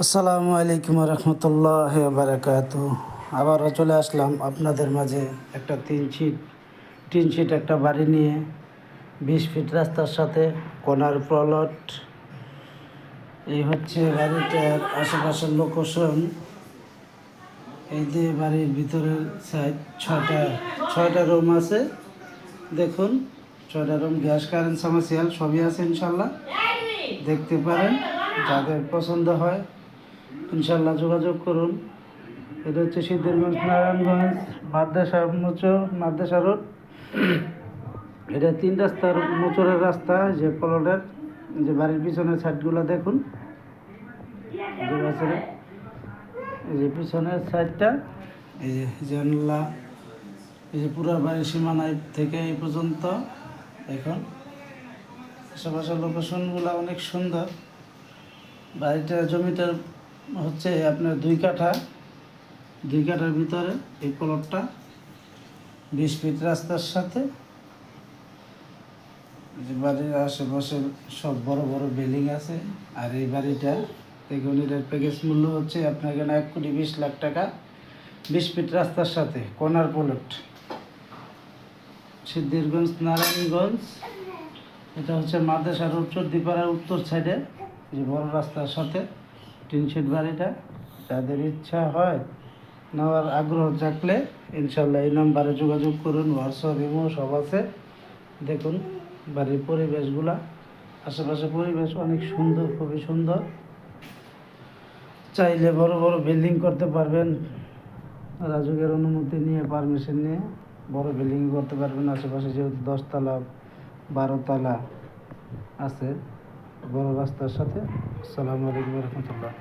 আসসালামু আলাইকুম রহমতুল্লাহ বারাকাত। আবারও চলে আসলাম আপনাদের মাঝে একটা টিন শিট একটা বাড়ি নিয়ে 20 ফিট রাস্তার সাথে কোনার প্লট। এই হচ্ছে বাড়িটার আশেপাশের লোকেশন। এই যে বাড়ির ভিতরের সাইড ছয়টা রুম আছে। দেখুন, 6টা রুম, গ্যাস কারেন্ট সামাসিয়াল সবই আছে ইনশাল্লাহ। দেখতে পারেন, যাদের পছন্দ হয় ইনশাল্লাহ যোগাযোগ করুন। এটা হচ্ছে সিদ্ধিরগঞ্জ, নারায়ণগঞ্জ, মাদ্রাসা রোড। এটা 3 রাস্তার মোচরের রাস্তা। যে প্লটের যে বাড়ির পিছনের সাইডগুলো দেখুন, এই যে পিছনের সাইডটা, এই যে জানলা, এই যে পুরো বাড়ির সীমানায় থেকে এই পর্যন্ত। এখন আশেপাশের লোকেশনগুলো অনেক সুন্দর। বাড়িটার জমিটার হচ্ছে আপনার 2 কাঠা। 2 কাঠার ভিতরে এই প্লটটা 20 ফিট রাস্তার সাথে। যে বাড়ির আশেপাশে সব বড় বড় বিল্ডিং আছে। আর এই বাড়িটা দেখুন, এটার প্যাকেজ মূল্য হচ্ছে আপনার এখানে 1,20,00,000 টাকা। 20 ফিট রাস্তার সাথে কর্নার প্লট, সিদ্ধিরগঞ্জ, নারায়ণগঞ্জ। এটা হচ্ছে মাদ্রাসা রোড, চৌদ্দিপাড়ার উত্তর সাইডে, যে বড় রাস্তার সাথে টিনশেড বাড়িটা। যাদের ইচ্ছা হয় নেওয়ার আগ্রহ থাকলে ইনশাল্লাহ এই নাম্বারে যোগাযোগ করুন। হোয়াটসঅ্যাপ, ইমো সব আছে। দেখুন বাড়ির পরিবেশগুলা, আশেপাশে পরিবেশ অনেক সুন্দর, খুবই সুন্দর। চাইলে বড় বড় বিল্ডিং করতে পারবেন। রাজুকের অনুমতি নিয়ে, পারমিশন নিয়ে বড় বিল্ডিং করতে পারবেন। আশেপাশে যেহেতু 10 তলা 12 তলা আছে, বড় রাস্তার সাথে। আসসালামু আলাইকুম রহমতুল্লাহ।